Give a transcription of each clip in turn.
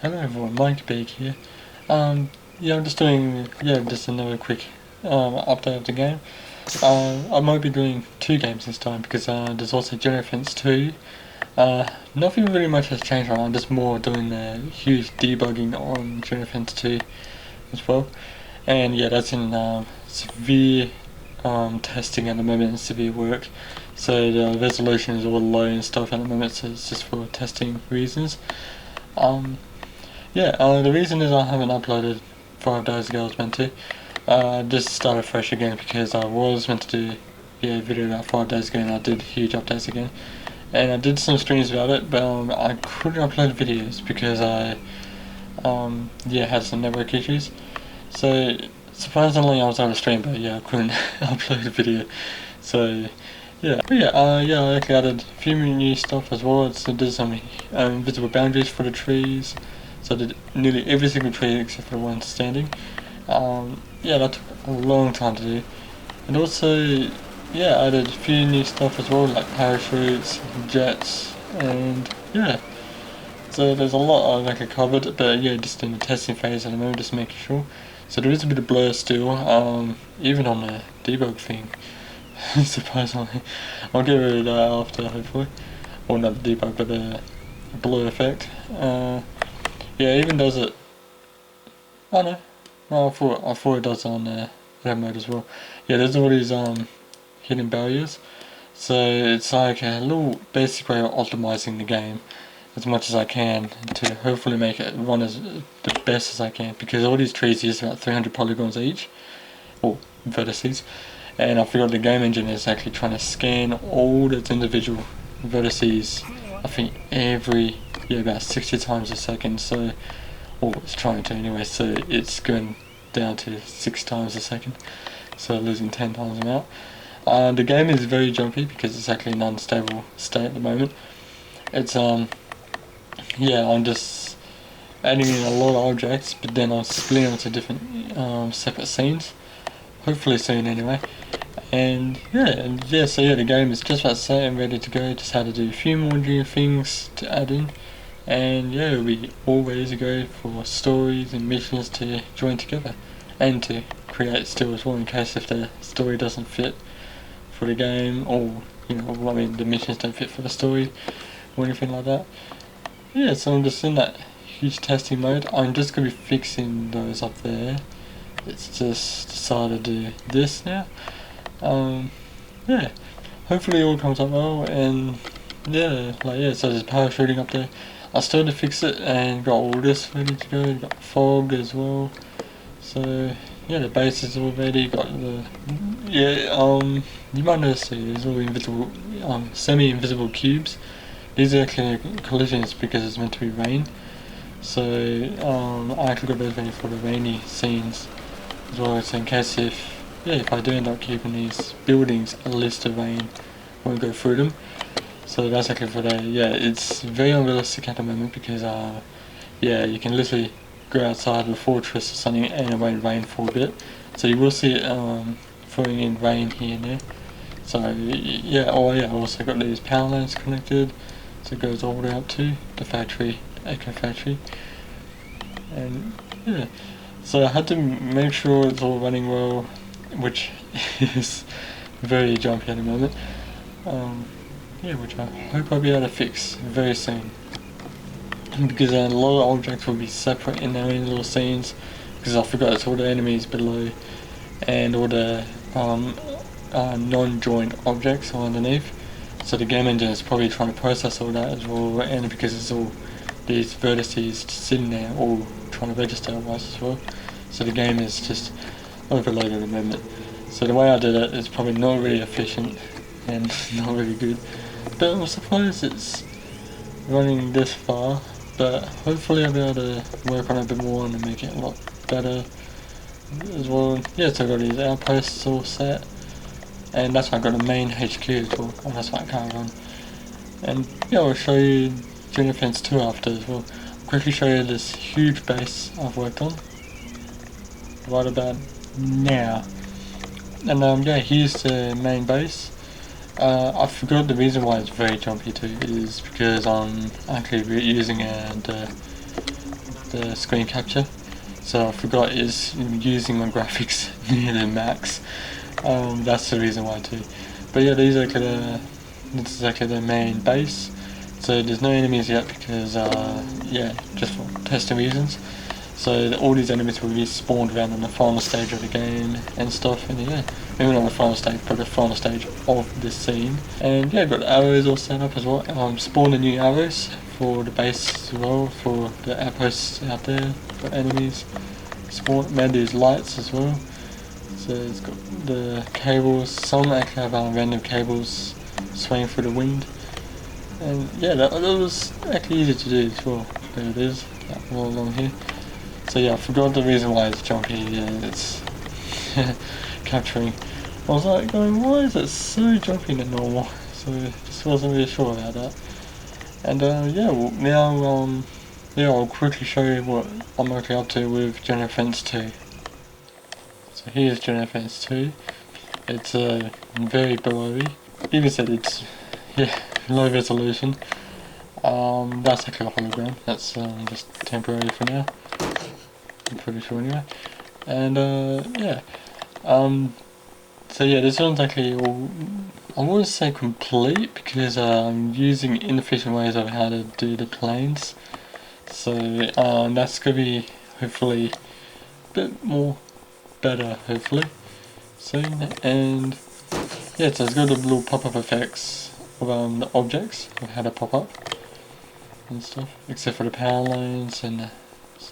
Hello everyone, Mike Beak here. Yeah, I'm just doing just another quick update of the game. I might be doing two games this time because there's also Generate Offence 2. Nothing really much has changed. I'm just more doing the huge debugging on Generate Offence 2 as well. And yeah, that's in severe testing at the moment and severe work. So the resolution is all low and stuff at the moment, so it's just for testing reasons. The reason is I haven't uploaded 5 days ago. I was meant to. Just started fresh again because I was meant to do a video about 5 days ago, and I did huge updates again. And I did some streams about it, but I couldn't upload videos because I had some network issues. So surprisingly, I was able to stream, but I couldn't upload a video. So I actually added a few new stuff as well. So there's some invisible boundaries for the trees. So I did nearly every single tree except for the one standing. That took a long time to do. And also, I added a few new stuff as well, like parachutes, jets, and So there's a lot I've actually covered, but just in the testing phase at the moment, just making sure. So there is a bit of blur still, even on the debug thing. Surprisingly, I'll get rid of that after, hopefully. Or not the debug, but the blur effect. Even does it. Oh no, I thought it does on red mode as well. Yeah, there's all these hidden barriers. So it's like a little basic way of optimizing the game as much as I can to hopefully make it run as the best as I can, because all these trees use about 300 polygons each, or vertices, and I forgot the game engine is actually trying to scan all its individual vertices, I think about 60 times a second, so, or it's trying to anyway, so it's going down to 6 times a second, so losing 10 times the amount. The game is very jumpy because it's actually an unstable state at the moment. It's I'm just adding in a lot of objects, but then I'm splitting them into different separate scenes, hopefully soon anyway. And the game is just about set and ready to go. Just had to do a few more new things to add in, and it'll be all ready to go for stories and missions to join together, and to create still as well in case if the story doesn't fit for the game, or the missions don't fit for the story or anything like that. So I'm just in that huge testing mode. I'm just going to be fixing those up there. It's just decided to do this now. Hopefully it all comes up well, and so there's parachuting up there. I still had to fix it and got all this ready to go. Got fog as well. So the base is all ready. Got the you might notice there's all invisible, semi-invisible cubes. These are actually collisions because it's meant to be rain. So I actually got those ready for the rainy scenes as well. So in case if I do end up keeping these buildings, at least the rain won't go through them. So that's actually for that. It's very unrealistic at the moment because you can literally go outside of a fortress or something and it won't rain for a bit. So you will see it throwing in rain here and there. So I also got these power lines connected. So it goes all the way up to the factory, the Echo factory. And so I had to make sure it's all running well, which is very jumpy at the moment. Which I hope I'll be able to fix very soon. Because a lot of objects will be separate in their own little scenes, because I forgot it's all the enemies below and all the non-joint objects are underneath. So the game engine is probably trying to process all that as well, and because it's all these vertices sitting there all trying to register at once as well. So the game is just overloaded at the moment. So the way I did it is probably not really efficient and not really good. But I'm surprised it's running this far, but hopefully I'll be able to work on it a bit more and make it a lot better as well. So I've got these outposts all set, and that's why I've got the main HQ as well, and that's why I can't run. And I'll show you Generate Offence 2 after as well. I'll quickly show you this huge base I've worked on right about now. And here's the main base. I forgot the reason why it's very jumpy too is because I'm actually using the the screen capture, so I forgot is using my graphics near the max. That's the reason why too. But yeah, this is actually the main base. So there's no enemies yet because yeah, just for testing reasons. So all these enemies will be spawned around on the final stage of the game and stuff, and yeah, maybe not the final stage, but the final stage of this scene. And yeah, got arrows all set up as well. Spawn the new arrows for the base as well, for the outposts out there, for enemies. Spawn, made these lights as well. So it's got the cables, some actually have random cables swaying through the wind. And yeah, that was actually easy to do as well. There it is, all along here. So yeah, I forgot the reason why it's jumpy, it's capturing. I was like going, why is it so jumpy than normal? So just wasn't really sure about that. And yeah, well, now yeah, I'll quickly show you what I'm actually up to with Generate Offence 2. So here's Generate Offence 2. It's very blurry. Even said it's low resolution. That's actually a hologram. That's just temporary for now. I'm pretty sure anyway. And yeah. So yeah, this one's actually all, I wouldn't say complete because I'm using inefficient ways of how to do the planes. So that's gonna be hopefully a bit more better hopefully soon. And yeah, so it's got the little pop-up effects of the objects of how to pop up and stuff, except for the power lines and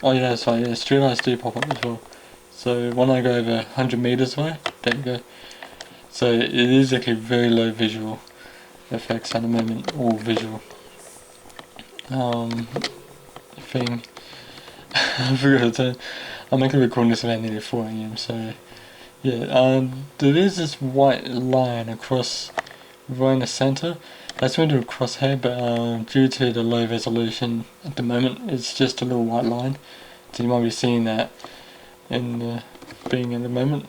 oh yeah, that's right, yeah, streetlights do pop up as well. So when I go over 100 meters away, there you go. So it is actually very low visual effects at the moment, all visual thing. I forgot to, I'm actually recording this around nearly 4 AM, so yeah, there is this white line across right in the center. That's meant to be a crosshair, but due to the low resolution at the moment, it's just a little white line. So you might be seeing that in the thing at the moment.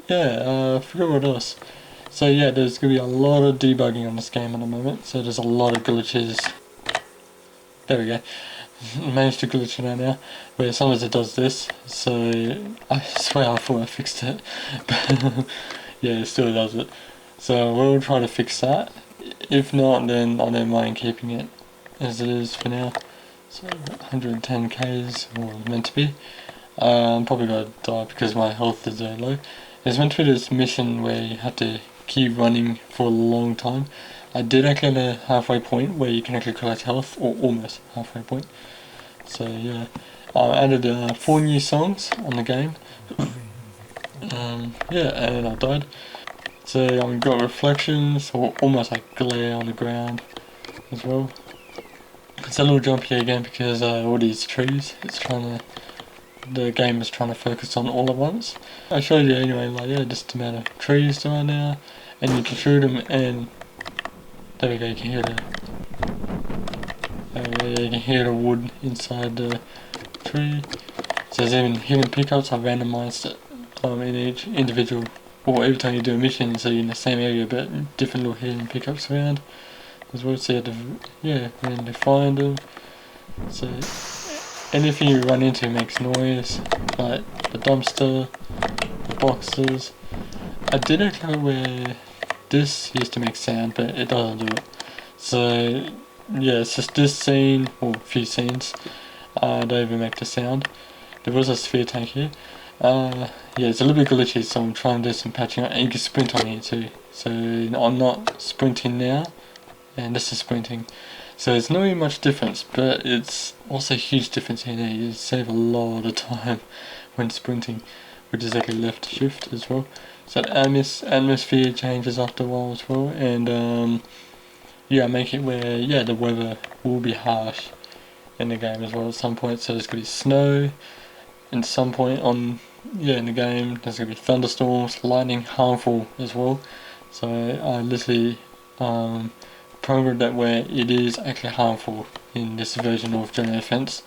Yeah, I forgot what else. So yeah, there's going to be a lot of debugging on this game at the moment, so there's a lot of glitches. There we go. Managed to glitch it out now, where sometimes it does this, so I swear I thought I fixed it, but yeah, it still does it. So we'll try to fix that. If not, then I don't mind keeping it as it is for now. So 110k's, or meant to be. I'm probably gonna die because my health is very low. There's meant to be this mission where you have to keep running for a long time. I did actually get a halfway point where you can actually collect health, or almost halfway point. So yeah, I added 4 new songs on the game. Yeah, and I died. So I've got reflections, or almost like glare on the ground as well. It's a little jumpy again because all these trees, the game is trying to focus on all at once. I showed you anyway, like yeah, just the amount of trees there are now, and you can shoot them, and there we go, you can hear you can hear the wood inside the tree. So there's even hidden pickups. I've randomized it in each individual, or every time you do a mission, so you're in the same area, but different little hidden pickups around as well. So you have to, yeah, randomly find them. So anything you run into makes noise, like the dumpster, the boxes. I did actually where this used to make sound, but it doesn't do it. So yeah, it's just this scene, or a few scenes, don't even make the sound. There was a sphere tank here. Yeah, it's a little bit glitchy, so I'm trying to do some patching up, and you can sprint on here too. So I'm not sprinting now, and this is sprinting. So it's not really much difference, but it's also a huge difference here. You save a lot of time when sprinting, which is actually left shift as well. So the atmosphere changes after a while as well, and yeah, make it where the weather will be harsh in the game as well at some point. So there's gonna be snow, and at some point in the game there's gonna be thunderstorms, lightning, harmful as well. So I literally programmed that where it is actually harmful in this version of Generate Offence.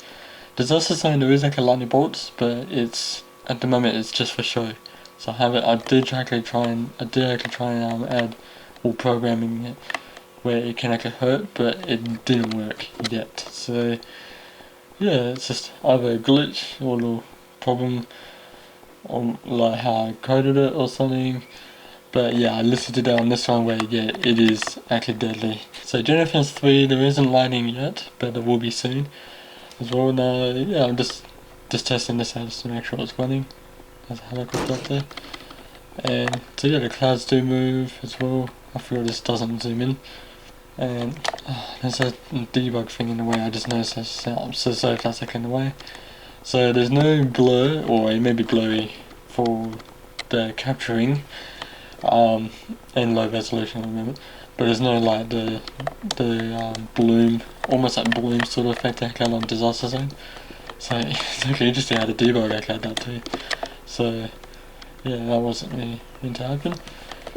There's also saying there is actually lightning bolts, but it's at the moment it's just for show. So I did actually try and add all programming it where it can actually hurt, but it didn't work yet. So yeah, it's just either a glitch or a problem, or like how I coded it or something. But yeah, I listed it on this one where yeah, it is actually deadly. So Generate Offence 3, there isn't lighting yet, but there will be soon as well. Now, yeah, I'm just testing this out just to make sure it's running. There's a helicopter up there. And so yeah, the clouds do move as well. I forgot this doesn't zoom in. And there's a debug thing in the way. I just noticed that, so if that's like in the way. So there's no blur, or it may be blurry for the capturing in low resolution at the moment, but there's no like the bloom, almost like bloom sort of effect I had on Disaster Zone. So it's actually interesting how the debug I had that too. So yeah, that wasn't really meant to happen.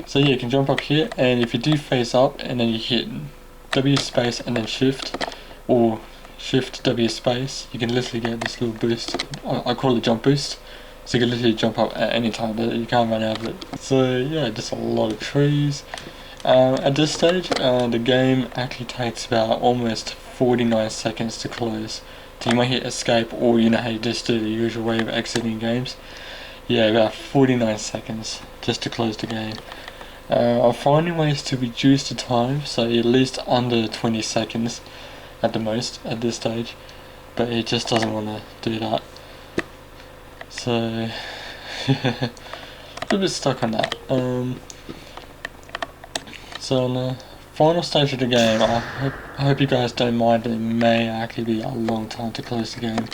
So yeah, you can jump up here, and if you do face up and then you hit W space and then shift, or shift W space, you can literally get this little boost. I call it jump boost. So you can literally jump up at any time, but you can't run out of it. So yeah, just a lot of trees. At this stage, the game actually takes about almost 49 seconds to close. So you might hit escape, or you know how you just do the usual way of exiting games. Yeah, about 49 seconds just to close the game. I'm finding ways to reduce the time, so at least under 20 seconds at the most at this stage, but it just doesn't want to do that. So, a little bit stuck on that. So on the final stage of the game, I hope you guys don't mind, it may actually be a long time to close the game.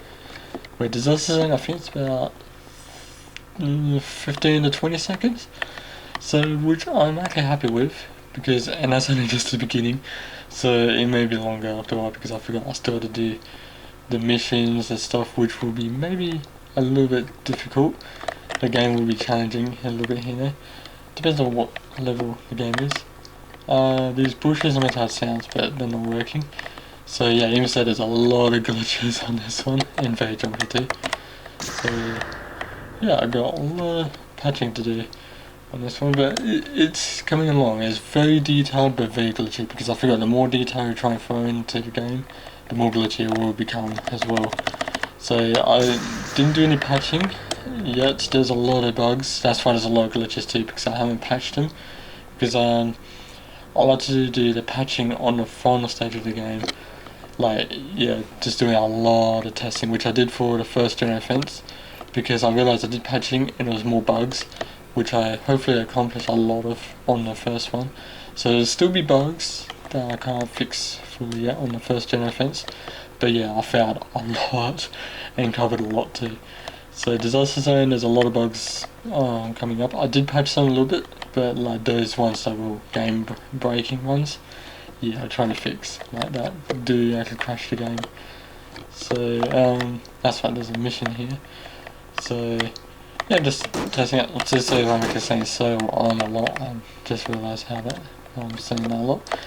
Where Disaster Zone, I think it's about 15 to 20 seconds. So, which I'm actually happy with, because, and that's only just the beginning, so it may be longer after a while, because I forgot I still had to do the missions and stuff, which will be maybe a little bit difficult. The game will be challenging a little bit here and there. Depends on what level the game is. These bushes are meant to have sounds, but they're not working. So yeah, even so, there's a lot of glitches on this one, and very jumpy too. So yeah, I got a lot of patching to do on this one, but it's coming along. It's very detailed but very glitchy, because I forgot the more detail you try and throw into the game, the more glitchy it will become as well. So I didn't do any patching yet. There's a lot of bugs. That's why there's a lot of glitches too, because I haven't patched them. Because I like to do the patching on the final stage of the game. Like, yeah, just doing a lot of testing, which I did for the first Generate Offence, because I realised I did patching and there was more bugs, which I hopefully accomplished a lot of on the first one. So there'll still be bugs that I can't fix fully yet on the first Generate Offence. But yeah, I found a lot and covered a lot too. So Disaster Zone, there's a lot of bugs coming up. I did patch some a little bit, but like those ones that were game breaking ones, yeah, I'm trying to fix like that. Do actually crash the game. So that's why there's a mission here. So yeah, just testing out. Just so I'm like saying so on a lot. I just realised how that I'm saying that a lot,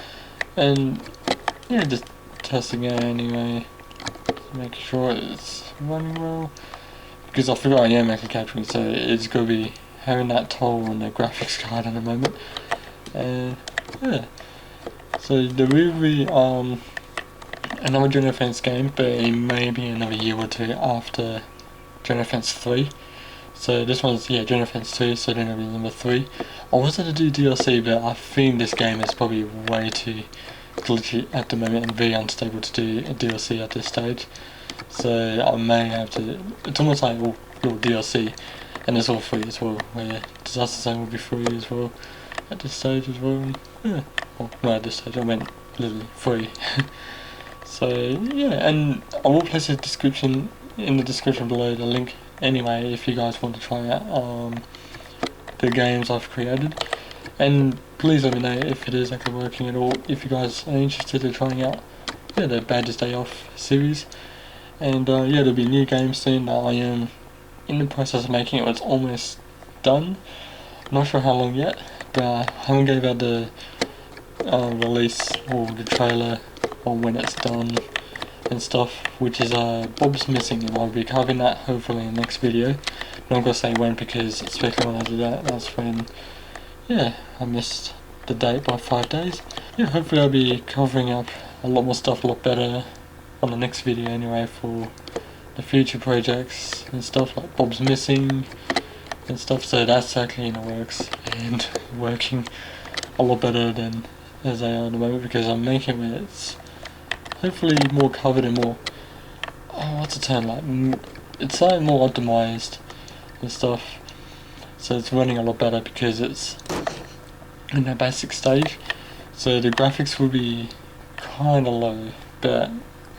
and yeah, just testing it anyway, make sure it's running well, because I forgot I am actually capturing, so it's going to be having that toll on the graphics card in a moment. And yeah, so there will be another Generate Offence game, but it may be another year or two after Generate Offence 3. So this one's, yeah, Generate Offence 2, so then it'll be number 3. I wanted to do DLC, but I think this game is probably way too glitchy at the moment and very unstable to do a DLC at this stage. So I may have to, it's almost like all DLC, and it's all free as well, where Disaster Zone will be free as well at this stage as well. Yeah, well, not at this stage, I meant literally free. So yeah, and I will place a description in the description below, the link anyway, if you guys want to try out the games I've created. And please let me know if it is actually working at all, if you guys are interested in trying out the Badger's Day Off series. And yeah, there'll be new games soon that I am in the process of making. It's almost done. Not sure how long yet, but I haven't gave out the release or the trailer or when it's done and stuff, which is Bob's Missing, and I'll be covering that hopefully in the next video. Not gonna say when, because especially when I do that, that's when, yeah, I missed the date by 5 days. Yeah, hopefully I'll be covering up a lot more stuff, a lot better, on the next video anyway for the future projects and stuff like Bob's Missing and stuff, so that's actually in the works and working a lot better than as they are at the moment, because I'm making it, it's hopefully more covered and more, what's the term, like, it's like more optimized and stuff, so it's running a lot better because it's in that basic stage. So the graphics will be kinda low, but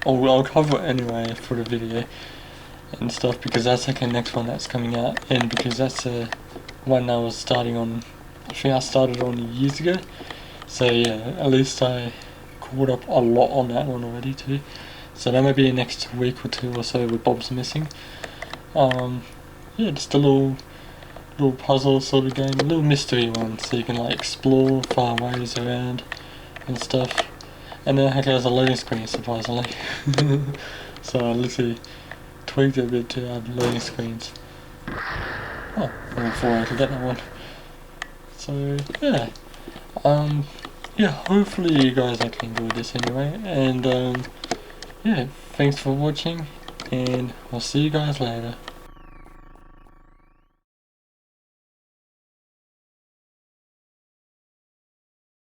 I'll cover it anyway for the video and stuff, because that's like the next one that's coming out, and because that's the one I was starting on, I think I started on years ago, so yeah, at least I caught up a lot on that one already too. So that might be the next week or two or so with Bob's Missing. Yeah, just a little puzzle sort of game, a little mystery one, so you can like explore, find ways around and stuff. And then it has a loading screen, surprisingly. So I literally tweaked it a bit to add loading screens. Oh, before I could get that one. So yeah, yeah, hopefully you guys actually enjoyed this anyway, and yeah, thanks for watching, and I'll see you guys later.